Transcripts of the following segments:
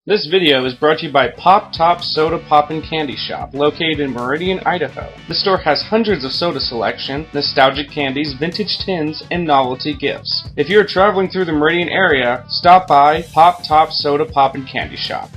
This video is brought to you by Pop Top Soda Pop and Candy Shop, located in Meridian, Idaho. The store has hundreds of soda selection, nostalgic candies, vintage tins, and novelty gifts. If you're traveling through the Meridian area, stop by Pop Top Soda Pop and Candy Shop.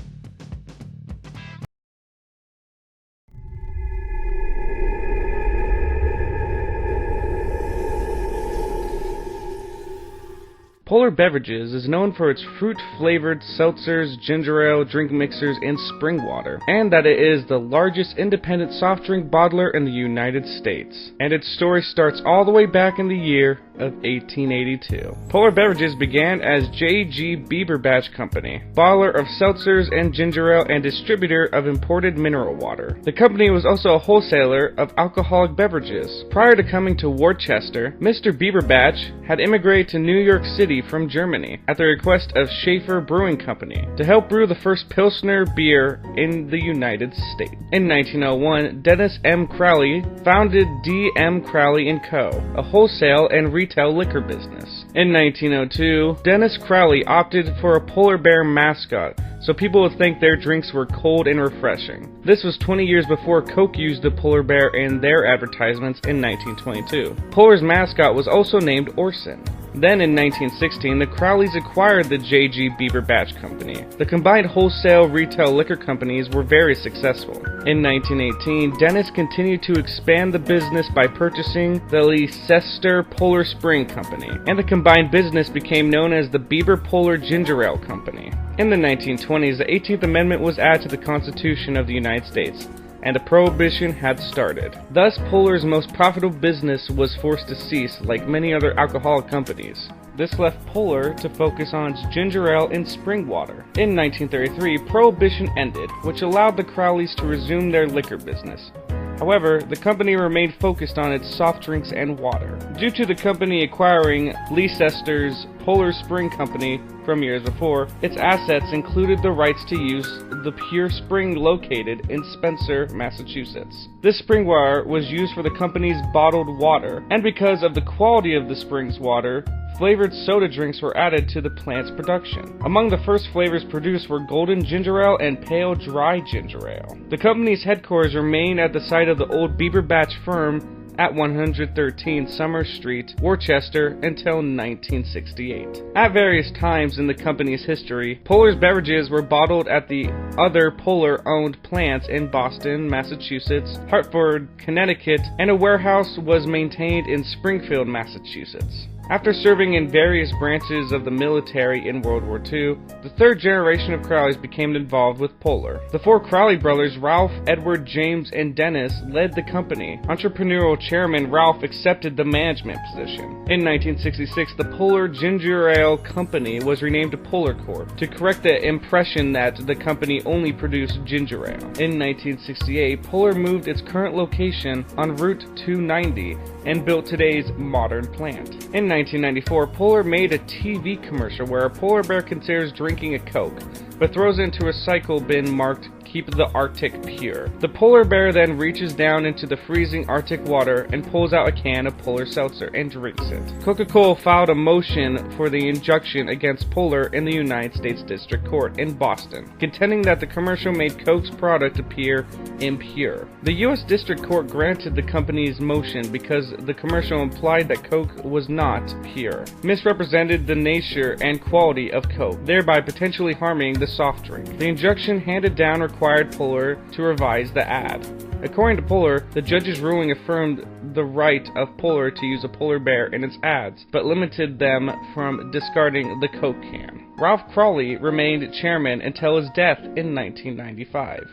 Polar Beverages is known for its fruit-flavored seltzers, ginger ale, drink mixers, and spring water, and that it is the largest independent soft drink bottler in the United States. And its story starts all the way back in the year of 1882. Polar Beverages began as J.G. Bieber Batch Company, bottler of seltzers and ginger ale and distributor of imported mineral water. The company was also a wholesaler of alcoholic beverages. Prior to coming to Worcester, Mr. Bieber Batch had immigrated to New York City from Germany at the request of Schaefer Brewing Company to help brew the first Pilsner beer in the United States. In 1901, Dennis M. Crowley founded D. M. Crowley & Co., a wholesale and retail liquor business. In 1902, Dennis Crowley opted for a polar bear mascot so people would think their drinks were cold and refreshing. This was 20 years before Coke used the polar bear in their advertisements in 1922. Polar's mascot was also named Orson. Then in 1916, the Crowleys acquired the J.G. Bieber Batch Company. The combined wholesale retail liquor companies were very successful. In 1918, Dennis continued to expand the business by purchasing the Leicester Polar Spring Company, and the combined business became known as the Bieber Polar Ginger Ale Company. In the 1920s, the 18th Amendment was added to the Constitution of the United States, and a prohibition had started. Thus, Polar's most profitable business was forced to cease, like many other alcoholic companies. This left Polar to focus on its ginger ale and spring water. In 1933, Prohibition ended, which allowed the Crowleys to resume their liquor business. However, the company remained focused on its soft drinks and water. Due to the company acquiring Leicester's Polar Spring Company from years before, its assets included the rights to use the Pure Spring located in Spencer, Massachusetts. This spring water was used for the company's bottled water, and because of the quality of the spring's water, flavored soda drinks were added to the plant's production. Among the first flavors produced were golden ginger ale and pale dry ginger ale. The company's headquarters remained at the site of the old Bieber Batch firm at 113 Summer Street, Worcester, until 1968. At various times in the company's history, Polar's beverages were bottled at the other Polar-owned plants in Boston, Massachusetts, Hartford, Connecticut, and a warehouse was maintained in Springfield, Massachusetts. After serving in various branches of the military in World War II, the third generation of Crowleys became involved with Polar. The four Crowley brothers, Ralph, Edward, James, and Dennis, led the company. Entrepreneurial chairman Ralph accepted the management position. In 1966, the Polar Ginger Ale Company was renamed to Polar Corp. to correct the impression that the company only produced ginger ale. In 1968, Polar moved its current location on Route 290 and built today's modern plant. In 1994, Polar made a TV commercial where a polar bear considers drinking a Coke, but throws it into a recycle bin marked "Keep the Arctic Pure." The polar bear then reaches down into the freezing Arctic water and pulls out a can of Polar Seltzer and drinks it. Coca-Cola filed a motion for the injunction against Polar in the United States District Court in Boston, contending that the commercial made Coke's product appear impure. The U.S. District Court granted the company's motion because the commercial implied that Coke was not pure, misrepresented the nature and quality of Coke, thereby potentially harming the soft drink. The injunction handed down required Polar to revise the ad. According to Polar, the judge's ruling affirmed the right of Polar to use a polar bear in its ads, but limited them from discarding the Coke can. Ralph Crowley remained chairman until his death in 1995.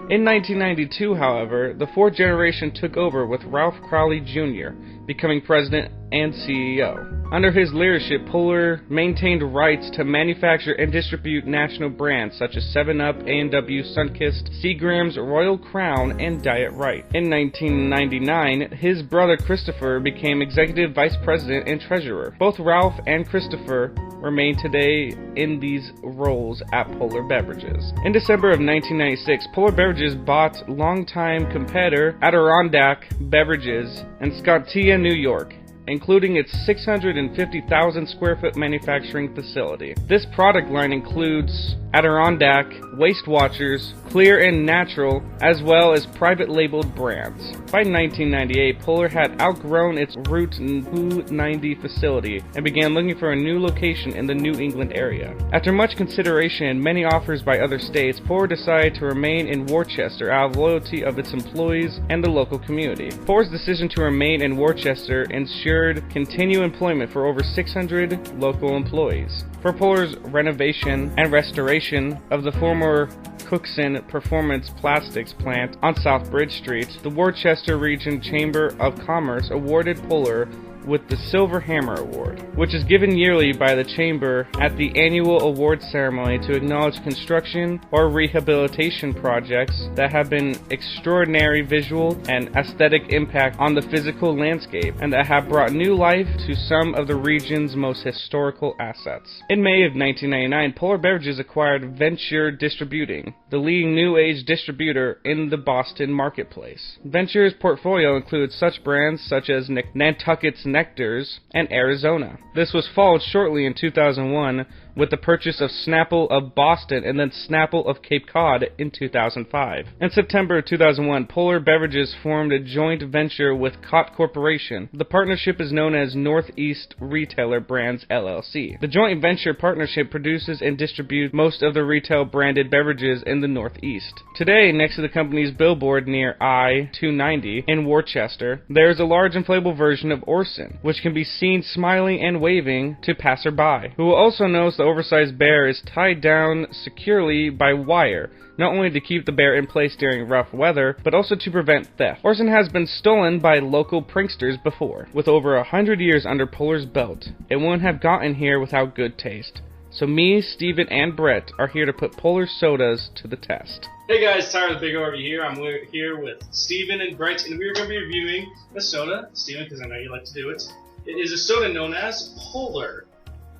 In 1992, however, the fourth generation took over with Ralph Crowley Jr. becoming president and CEO. Under his leadership, Polar maintained rights to manufacture and distribute national brands such as 7-Up, A&W, Sunkist, Seagram's, Royal Crown, and Diet Right. In 1999, his brother Christopher became executive vice president and treasurer. Both Ralph and Christopher remain today in these roles at Polar Beverages. In December of 1996, Polar Beverages bought longtime competitor Adirondack Beverages in Scotia, New York, including its 650,000 square foot manufacturing facility. This product line includes Adirondack, Waist Watchers, Clear and Natural, as well as private labeled brands. By 1998, Polar had outgrown its Route 290 facility and began looking for a new location in the New England area. After much consideration and many offers by other states, Polar decided to remain in Worcester out of loyalty of its employees and the local community. Polar's decision to remain in Worcester ensured continued employment for over 600 local employees. For Polar's renovation and restoration of the former Cookson Performance Plastics plant on South Bridge Street, the Worcester Region Chamber of Commerce awarded Polar with the Silver Hammer Award, which is given yearly by the Chamber at the annual award ceremony to acknowledge construction or rehabilitation projects that have been extraordinary visual and aesthetic impact on the physical landscape and that have brought new life to some of the region's most historical assets. In May of 1999, Polar Beverages acquired Venture Distributing, the leading new age distributor in the Boston marketplace. Venture's portfolio includes such brands such as Nantucket's Nectars and Arizona. This was followed shortly in 2001 with the purchase of Snapple of Boston and then Snapple of Cape Cod in 2005. In September 2001, Polar Beverages formed a joint venture with Cott Corporation. The partnership is known as Northeast Retailer Brands LLC. The joint venture partnership produces and distributes most of the retail branded beverages in the Northeast. Today, next to the company's billboard near I-290 in Worcester, there is a large inflatable version of Orson, which can be seen smiling and waving to passerby, who will also notice the oversized bear is tied down securely by wire, not only to keep the bear in place during rough weather, but also to prevent theft. Orson has been stolen by local pranksters before. With over 100 years under Polar's belt, it wouldn't have gotten here without good taste. So me, Steven, and Brett are here to put Polar sodas to the test. Hey guys, Tyler the Big Over here. I'm here with Steven and Brett, and we're going to be reviewing a soda. Steven, because I know you like to do it. It is a soda known as Polar,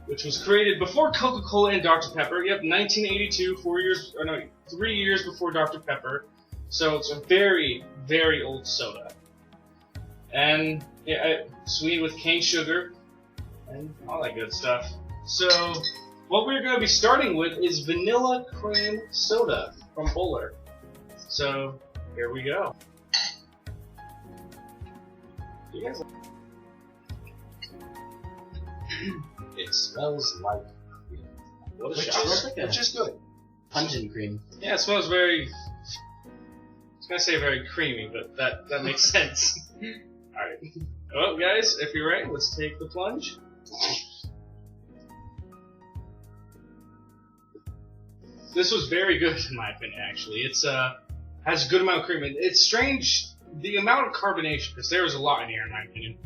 which was created before Coca-Cola and Dr. Pepper. Yep, 1982, 3 years before Dr. Pepper. So it's a very, very old soda. And yeah, sweetened with cane sugar and all that good stuff. So what we're going to be starting with is vanilla cream soda from Polar. So here we go. You guys It smells like cream, which is good. Pungent cream. Yeah, it smells very. I was gonna say very creamy, but that makes sense. All right. Well, guys, if you're ready, let's take the plunge. This was very good in my opinion. Actually, it's has a good amount of cream. It's strange the amount of carbonation because there was a lot in here in my opinion.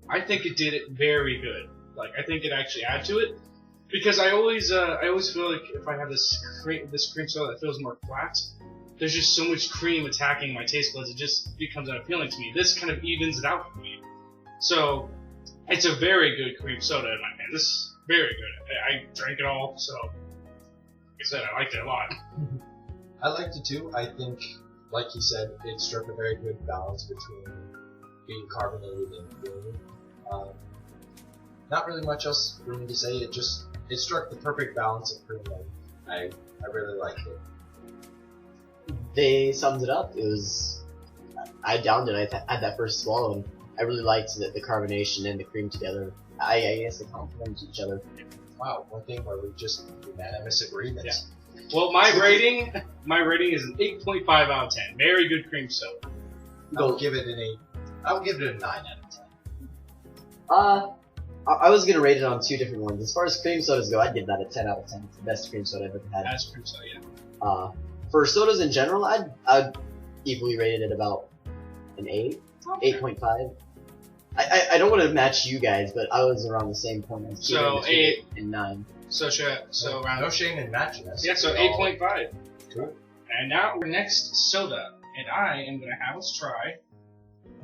I think it did it very good. Like, I think it actually added to it, because I always feel like if I have this cream soda that feels more flat, there's just so much cream attacking my taste buds, it just becomes unappealing to me. This kind of evens it out for me. So, it's a very good cream soda in my opinion. This is very good. I drank it all, so, like I said, I liked it a lot. I liked it too. I think, like he said, it struck a very good balance between being carbonated and creamy. Not really much else for me to say. It struck the perfect balance of cream, and I really liked it. They summed it up. It was, I downed it. I had that first swallow, and I really liked the carbonation and the cream together. I guess they complement each other. Wow, one thing where we just unanimous agreement. Yeah. Well, my rating is an 8.5 out of 10. Very good cream soda. I'll give it an 8. I'll give it a 9 out of 10. I was gonna rate it on two different ones. As far as cream sodas go, I'd give that a 10 out of 10. It's the best cream soda I've ever had. Best cream soda, yeah. For sodas in general, I'd equally rate it about an 8, Okay. 8.5. I don't want to match you guys, but I was around the same point. I was So, between 8 and 9. So around No shame in matching us. Yeah, so 8.5. Cool. And now our next soda, and I am gonna have us try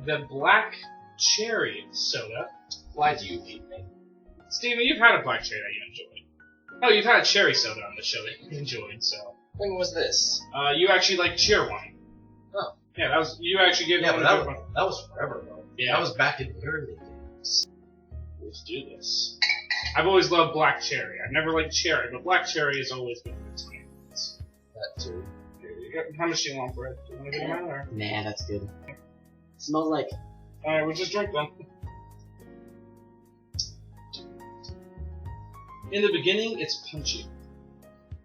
the black cherry soda. Why do you hate me? Steven, you've had a black cherry that you enjoyed. Oh, you've had a cherry soda on the show that you enjoyed, so. When was this? You actually like Cheerwine. Oh. Yeah, you actually gave Yeah, one but a good one. that was forever ago. Yeah. That was back in the early days. Let's do this. I've always loved black cherry. I've never liked cherry, but black cherry has always been good to me. That too. How much do you want for it? Do you want to get them out or? Nah, that's good. Smells like. Alright, we'll just drink them. In the beginning, it's punchy. It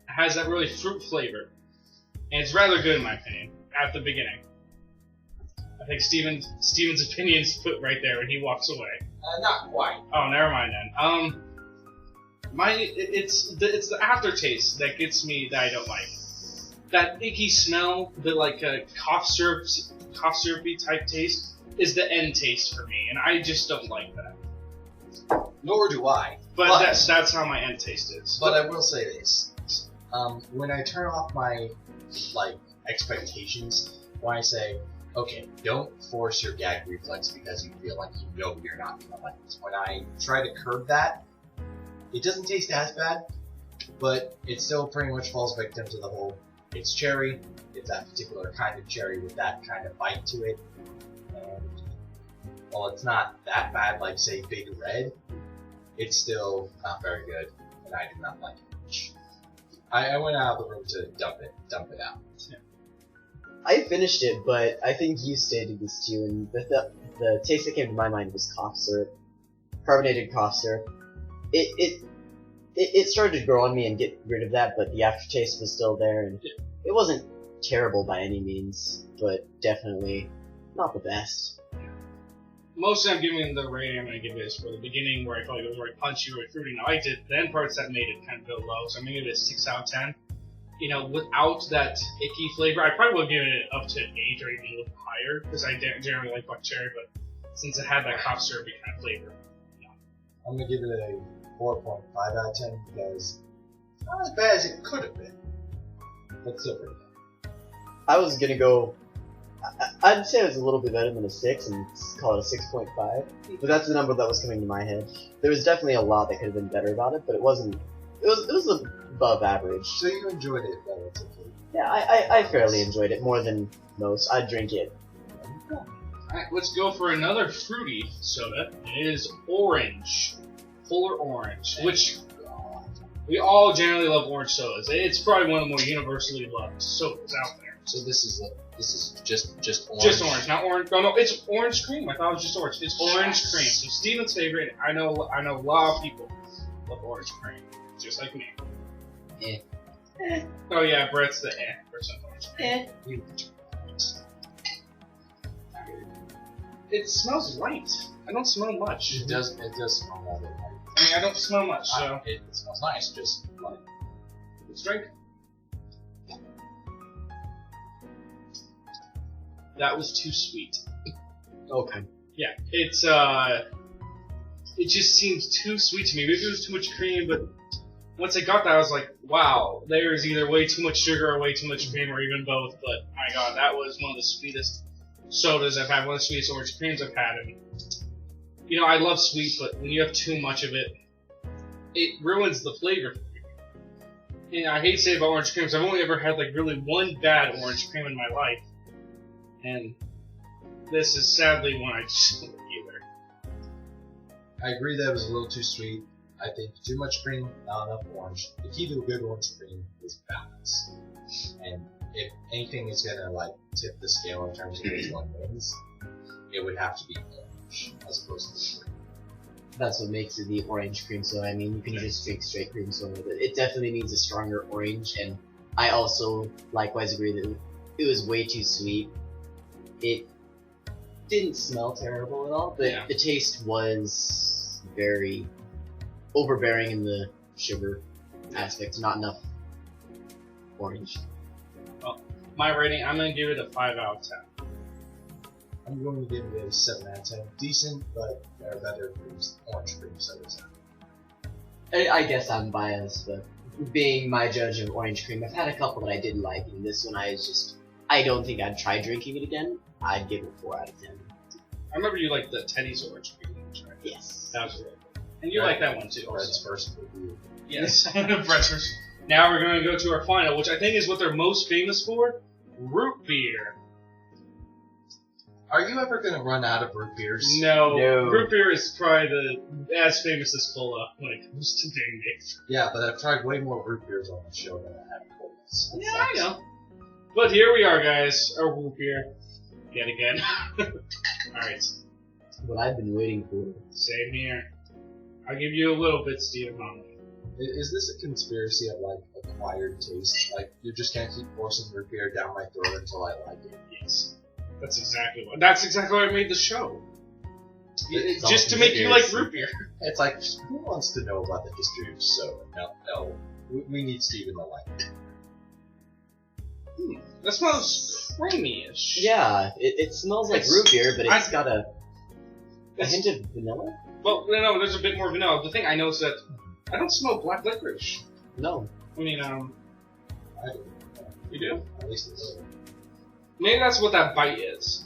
has that really fruit flavor. And it's rather good in my opinion, at the beginning. I think Steven's opinion's put right there when he walks away. Not quite. Oh, never mind then. It's the aftertaste that gets me that I don't like. That icky smell, the like cough syrupy type taste, is the end taste for me, and I just don't like that. Nor do I. But that's how my end taste is. But I will say this: when I turn off my expectations, when I say, okay, don't force your gag reflex because you feel like you know you're not gonna like this. When I try to curb that, it doesn't taste as bad, but it still pretty much falls victim to the whole. It's cherry. It's that particular kind of cherry with that kind of bite to it. And while it's not that bad, like say Big Red, it's still not very good, and I do not like it much. I went out of the room to dump it out. Yeah. I finished it, but I think you stated this too, and the taste that came to my mind was cough syrup. Carbonated cough syrup. It started to grow on me and get rid of that, but the aftertaste was still there, and it wasn't terrible by any means, but definitely not the best. Mostly I'm giving the rating I'm going to give this for the beginning where I felt like it was very punchy, very fruity, and I liked it. The end parts that made it kind of go low, so I'm going to give it a 6 out of 10. You know, without that icky flavor, I probably would have given it up to an 8 or even a little higher, because I generally like black cherry, but since it had that cough syrupy kind of flavor. I'm going to give it a 4.5 out of 10 because it's not as bad as it could have been. But still pretty good. I was gonna go. I'd say it was a little bit better than a 6 and call it a 6.5. But that's the number that was coming to my head. There was definitely a lot that could have been better about it, but it wasn't. It was above average. So you enjoyed it relatively? Yeah, I fairly enjoyed it more than most. I'd drink it. Alright, let's go for another fruity soda. It is orange. Polar orange, which we all generally love orange sodas. It's probably one of the more universally loved sodas out there. So this is just orange. Just orange, not orange. No, it's orange cream. I thought it was just orange. It's orange cream. So Steven's favorite. I know a lot of people love orange cream, just like me. Oh yeah, Brett's the percent orange cream. It smells light. I don't smell much. It does smell rather light. I mean, I don't smell much, so it smells nice, just light. let's drink. That was too sweet. Okay. Yeah, it just seems too sweet to me. Maybe it was too much cream, but once I got that, I was like, wow, there's either way too much sugar or way too much cream, or even both. But my God, that was one of the sweetest sodas I've had, one of the sweetest orange creams I've had. And, you know, I love sweet, but when you have too much of it, it ruins the flavor for me. And I hate to say about orange creams, I've only ever had like really one bad orange cream in my life. And this is sadly one I just don't either. I agree that it was a little too sweet. I think too much cream, not enough orange. The key to a good orange cream is balance. And if anything is gonna like tip the scale in terms of which one wins, it would have to be orange as opposed to cream. That's what makes it the orange cream soda. I mean, you can just drink straight cream soda, but it definitely needs a stronger orange, and I also likewise agree that it was way too sweet. It didn't smell terrible at all, but the taste was very overbearing in the sugar aspect, not enough orange. Well, my rating, I'm going to give it a 5 out of 10. I'm going to give it a 7 out of 10. Decent, but there are better orange cream sodas out. I guess I'm biased, but being my judge of orange cream, I've had a couple that I did like, and this one I don't think I'd try drinking it again. I'd give it 4 out of 10. I remember you liked the Teddy's orange cream, right? Yes. That was really good. And you like that one too. Brett's first review. Yes, Brett's first. Now we're going to go to our final, which I think is what they're most famous for, root beer. Are you ever gonna run out of root beers? No. No. Root beer is probably as famous as cola when it comes to being made. Yeah, but I've tried way more root beers on the show than I have colas. Yeah, I know. But here we are, guys. Our root beer. Yet again. Alright. What I've been waiting for. Same here. I'll give you a little bit, Steven. Is this a conspiracy of like acquired taste? Like you just can't keep forcing root beer down my throat until I like it? Yes. That's exactly why I made the show. It's Just to all make you like conspiracy. root beer. It's like, who wants to know about the history of soda? No. We need Steven to like it. That smells creamy-ish. Yeah, it smells like root beer, but it's got a It's- hint of vanilla? Well, no, there's a bit more vanilla. The thing I noticed that I don't smell black licorice. No. I mean, I do. you do? At least a little. Maybe that's what that bite is.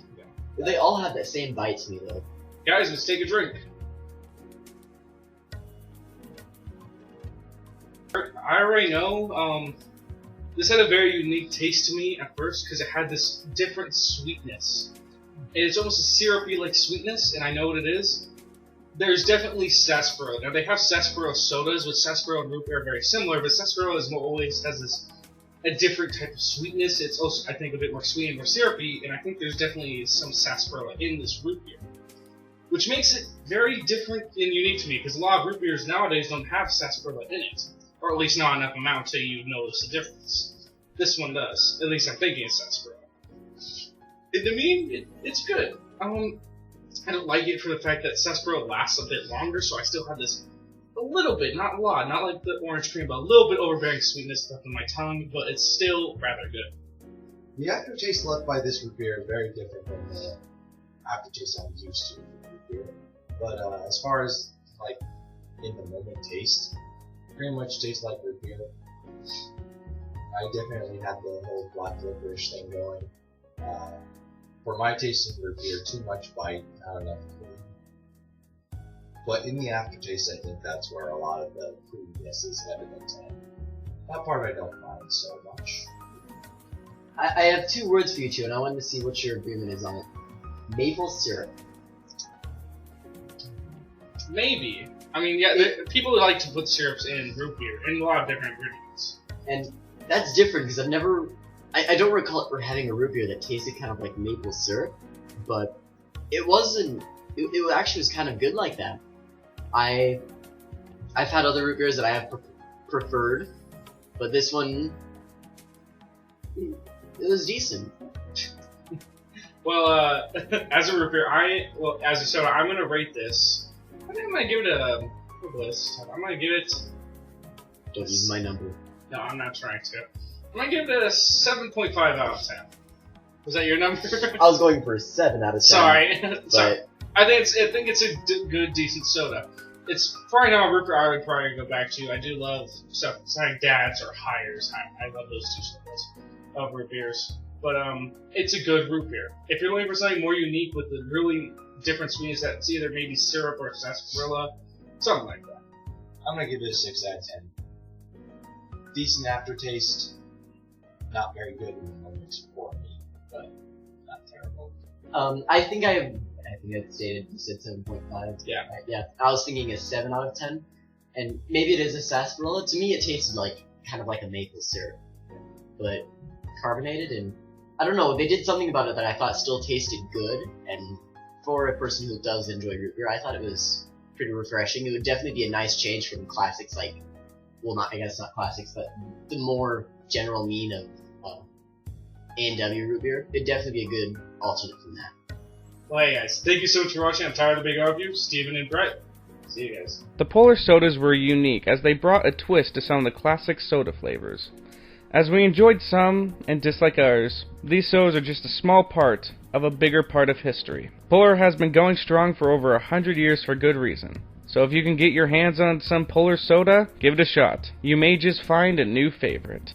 They all have that same bite to me, though. Guys, let's take a drink. I already know, this had a very unique taste to me at first because it had this different sweetness. And it's almost a syrupy like sweetness, and I know what it is. There's definitely sarsaparilla. Now they have sarsaparilla sodas, which sarsaparilla and root beer are very similar, but sarsaparilla is always has this a different type of sweetness. It's also, I think, a bit more sweet and more syrupy, and I think there's definitely some sarsaparilla in this root beer, which makes it very different and unique to me, because a lot of root beers nowadays don't have sarsaparilla in it, or at least not enough amount to you notice the difference. This one does. At least I'm thinking it's sarsaparilla. To me, it's good. I don't like it for the fact that sarsaparilla lasts a bit longer, so I still have this a little bit, not a lot, not like the orange cream, but a little bit overbearing sweetness left in my tongue, but it's still rather good. The aftertaste left by this root beer is very different than the aftertaste I'm used to from root beer. But as far as like in the moment taste, pretty much tastes like root beer. I definitely had the whole black licorice thing going. For my taste in root beer, too much bite, not enough cream. But in the aftertaste, I think that's where a lot of the creaminess is evident, and that part I don't mind so much. I have two words for you two, and I wanted to see what your agreement is on it. Maple syrup. Maybe. I mean, yeah, people like to put syrups in root beer, and a lot of different ingredients. And that's different, because I don't recall ever having a root beer that tasted kind of like maple syrup, but it wasn't, it actually was kind of good like that. I've had other root beers that I have preferred, but this one, it was decent. Well, as a root beer, as a soda, I'm gonna rate this. I think I'm gonna give it a list. I'm gonna give it. Don't use my number. No, I'm not trying to. I'm gonna give it a 7.5 out of 10. Was that your number? I was going for a 7 out of 10. Sorry. Sorry. But I think it's a good, decent soda. It's probably not a root beer I would probably go back to. I do love stuff like Dad's or Hires. I love those two sodas of root beers. But it's a good root beer. If you're looking for something more unique with the really different sweetness that's either maybe syrup or sarsaparilla, something like that. I'm gonna give it a 6 out of 10. Decent aftertaste, not very good in the moments for me, but not terrible. I think I stated, you said 7.5. Yeah. Right, yeah. I was thinking a 7 out of 10. And maybe it is a sarsaparilla. To me, it tasted like, kind of like a maple syrup. But carbonated, and I don't know, they did something about it that I thought still tasted good, and for a person who does enjoy root beer, I thought it was pretty refreshing. It would definitely be a nice change from classics like, well, not classics, but the more general mean of A&W root beer. It'd definitely be a good alternate from that. Well, hey guys, thank you so much for watching. I'm Tyler the Big Overview, Steven and Brett. See you guys. The Polar sodas were unique as they brought a twist to some of the classic soda flavors. As we enjoyed some and disliked others, these sodas are just a small part of a bigger part of history. Polar has been going strong for over 100 years for good reason. So if you can get your hands on some Polar soda, give it a shot. You may just find a new favorite.